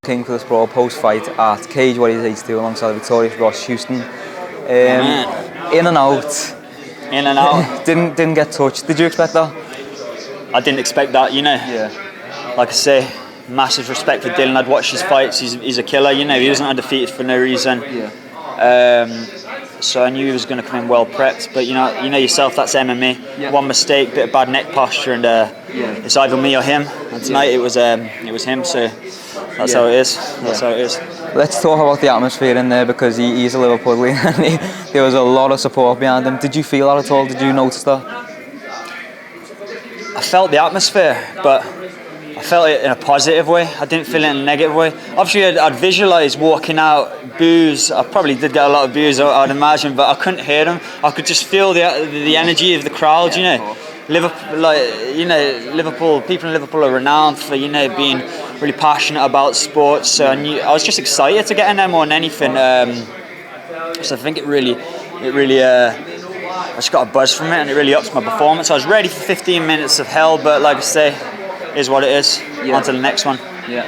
King for the Sprawl post-fight at Cage Warriors 82 alongside the victorious Ross Houston. In and out. In and out. didn't get touched. Did you expect that? I didn't expect that, you know. Yeah. Like I say, massive respect for Dylan. I'd watched his fights. He's a killer, you know. He wasn't undefeated for no reason. Yeah. So I knew he was going to come in well prepped. But you know yourself, that's MMA. Yeah. One mistake, bit of bad neck posture, and it's either me or him. And tonight it was him. So that's how it is. That's how it is. Let's talk about the atmosphere in there, because he's a Liverpoolian and there was a lot of support behind him. Did you feel that at all? Did you notice that? I felt the atmosphere, but I felt it in a positive way. I didn't feel it in a negative way. Obviously, I'd visualise walking out, boos. I probably did get a lot of boos, I'd imagine, but I couldn't hear them. I could just feel the energy of the crowd. You know, Liverpool. People in Liverpool are renowned for being really passionate about sports. So I was just excited to get in there more than anything. So I think it really. I just got a buzz from it, and it really ups my performance. I was ready for 15 minutes of hell, but like I say, is what it is. On to the next one. Yeah.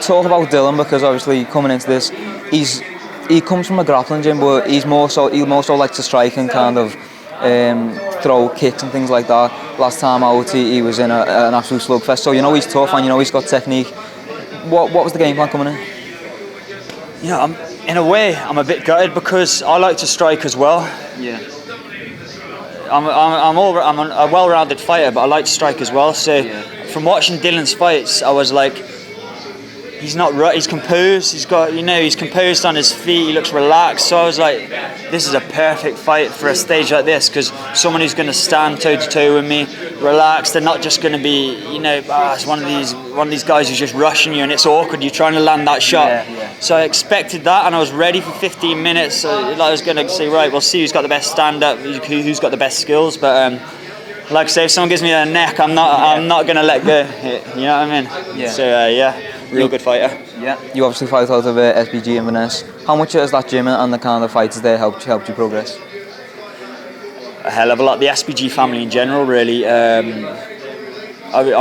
Talk about Dylan, because obviously coming into this, he comes from a grappling gym, but he more so likes to strike and kind of throw kicks and things like that. Last time out, he was in an absolute slugfest. So he's tough, and he's got technique. What was the game plan coming in? In a way, I'm a bit gutted, because I like to strike as well. Yeah. I'm a well-rounded fighter, but I like to strike as well. So from watching Dylan's fights, I was like, he's not right. He's composed. He's composed on his feet. He looks relaxed. So I was like, this is a perfect fight for a stage like this, because someone who's going to stand toe to toe with me, relaxed. They're not just going to be, it's one of these guys who's just rushing you, and it's awkward. You're trying to land that shot. Yeah. So I expected that, and I was ready for 15 minutes. I was going to say, right, we'll see who's got the best stand-up, who's got the best skills. But like I say, if someone gives me a neck, I'm not going to let go. You know what I mean? Yeah. So real good fighter. Yeah. You obviously fight out of SBG Inverness. How much has that gym and the kind of fighters there helped you progress? A hell of a lot. The SBG family in general, really. I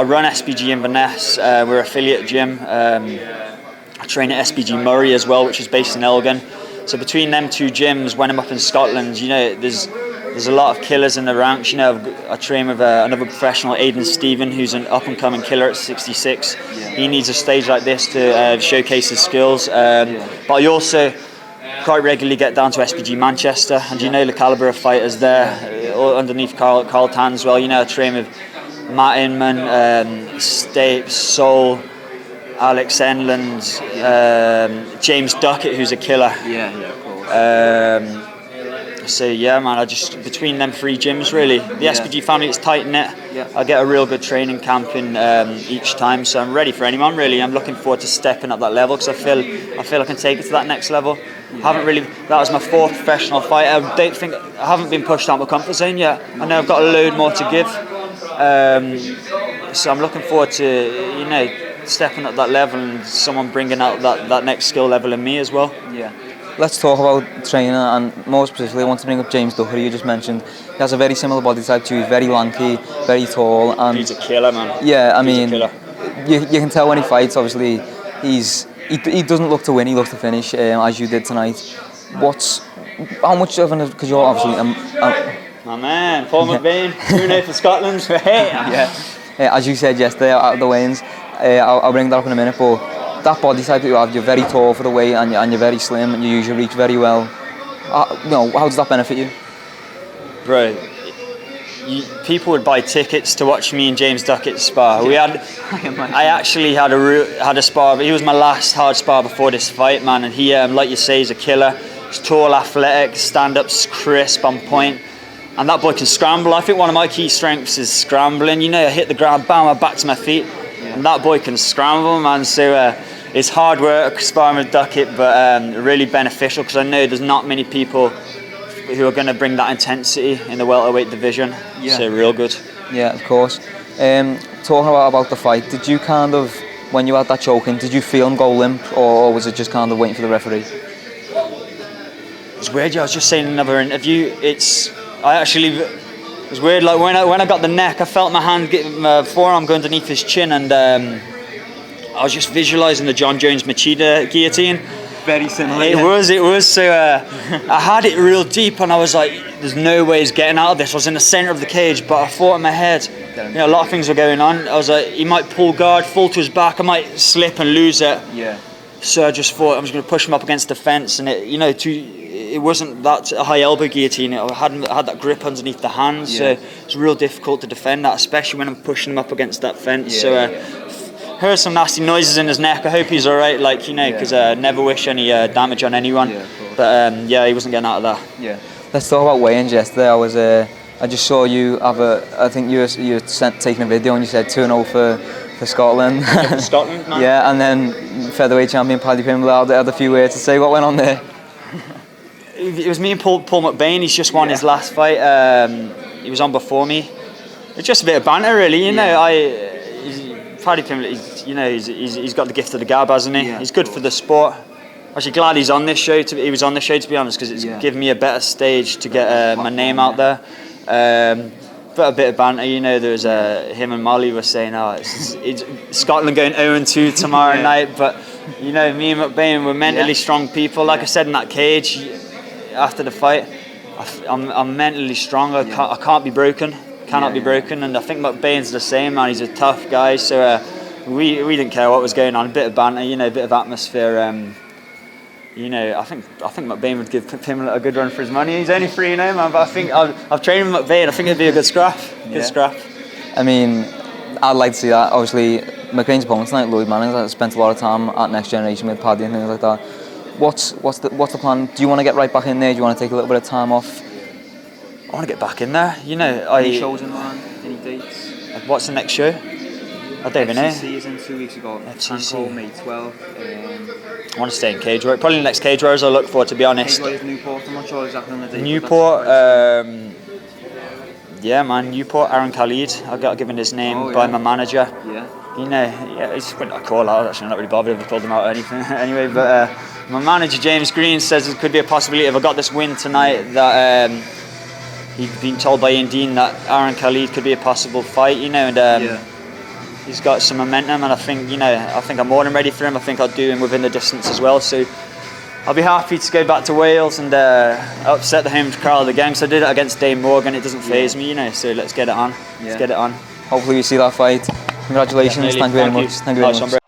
run SBG Inverness. We're an affiliate gym. I train at SBG Murray as well, which is based in Elgin. So between them two gyms, when I'm up in Scotland, there's a lot of killers in the ranks. I train with another professional, Aidan Stephen, who's an up-and-coming killer at 66. Yeah. He needs a stage like this to showcase his skills. But I also quite regularly get down to SBG Manchester, and the calibre of fighters there, underneath Carl Tan as well. I train with Matt Inman, Stapes, Soul, Alex Enland, James Duckett, who's a killer. Yeah, of course. So man, I just between them three gyms really. The SPG family is tight knit. Yeah. I get a real good training camp in each time, so I'm ready for anyone really. I'm looking forward to stepping up that level, because I feel I can take it to that next level. Yeah. That was my fourth professional fight. I haven't been pushed out my comfort zone yet. I know I've got a load more to give. So I'm looking forward to stepping up that level, and someone bringing out that next skill level in me as well. Yeah. Let's talk about training, and more specifically I want to bring up James Duckett, who you just mentioned. He has a very similar body type to you. He's very lanky, very tall, and he's a killer, man. Yeah, I mean, a killer. You can tell when he fights, obviously he doesn't look to win, he looks to finish, as you did tonight. How much of an, because you're obviously my man, Paul McVeigh, Bruno for Scotland. Yeah. As you said yesterday out of the weigh-ins, I'll bring that up in a minute, but that body type that you have, you're very tall for the weight, and you're very slim, and you use your reach very well. How does that benefit you? Bro, people would buy tickets to watch me and James Duckett spar. I actually had a spar, but he was my last hard spar before this fight, man. And he, like you say, is a killer. He's tall, athletic, stand-up's crisp, on point. And that boy can scramble. I think one of my key strengths is scrambling. I hit the ground, bam, I'm back to my feet. And that boy can scramble, man. So it's hard work sparring with Duckett, but really beneficial, because I know there's not many people who are going to bring that intensity in the welterweight division. Yeah. So real good. Yeah, of course. Talking about the fight, did you kind of, when you had that choking, did you feel him go limp, or was it just kind of waiting for the referee? It's weird. I was just saying in another interview. It was weird. Like when I got the neck, I felt my forearm go underneath his chin, and I was just visualising the John Jones Machida guillotine. Very similar. It was. So I had it real deep, and I was like, "There's no way he's getting out of this." I was in the centre of the cage, but I thought in my head, a lot of things were going on. I was like, he might pull guard, fall to his back, I might slip and lose it. Yeah. So I just thought I was going to push him up against the fence, and it wasn't that high elbow guillotine. I had that grip underneath the hands, so it's real difficult to defend that, especially when I'm pushing him up against that fence. Heard some nasty noises in his neck. I hope he's all right, because I never wish any damage on anyone. Yeah, but he wasn't getting out of that. Yeah. Let's talk about weigh-ins yesterday. I just saw you have I think you were taking a video and you said 2-0 for Scotland. Scotland, man. Yeah, and then featherweight champion Paddy Pimblett had a few words to say. What went on there? It was me and Paul McBain. He's just won his last fight. He was on before me. It's just a bit of banter, really. Paddy Pimblett, he's got the gift of the gab, hasn't he? Yeah, he's good for the sport. Actually, glad he's on this show. He was on this show, to be honest, because it's given me a better stage to get my name out there. But a bit of banter, there was him and Molly were saying, it's Scotland going 0-2 tomorrow night. But me and McBain were mentally strong people. Like I said in that cage after the fight, I'm mentally strong. I can't be broken. Cannot be broken, and I think McBain's the same, man. He's a tough guy, so we didn't care what was going on. A bit of banter, a bit of atmosphere. I think McBain would give Pimblett a good run for his money. He's only 3-0, man, but I think I've trained with McBain. I think it'd be a good scrap. Good scrap. I mean, I'd like to see that. Obviously, McBain's opponent tonight, Lloyd Mannings, has spent a lot of time at Next Generation with Paddy and things like that. What's the plan? Do you want to get right back in there? Do you want to take a little bit of time off? I want to get back in there. Any shows in line? Any dates? What's the next show? I don't even know. FCC is in 2 weeks ago. FCC. May 12th. I want to stay in Cage Warriors. Probably the next Cage Warriors I'll look for, to be honest. Cage Warriors Newport, I'm not sure exactly on the date. Newport, Newport, Aaron Khalid. I got given his name by my manager. Yeah. He's put a call out. Actually, I'm not really bothered if I called him out or anything. Anyway, but my manager James Green says it could be a possibility if I got this win tonight that he'd been told by Ian Dean that Aaron Khalid could be a possible fight. He's got some momentum, and I think I'm more than ready for him. I think I'll do him within the distance as well. So I'll be happy to go back to Wales and upset the home crowd again. So I did it against Dane Morgan. It doesn't faze me, So let's get it on. Let's get it on. Hopefully we see that fight. Congratulations. Definitely. Thank you very much. Thank you very much.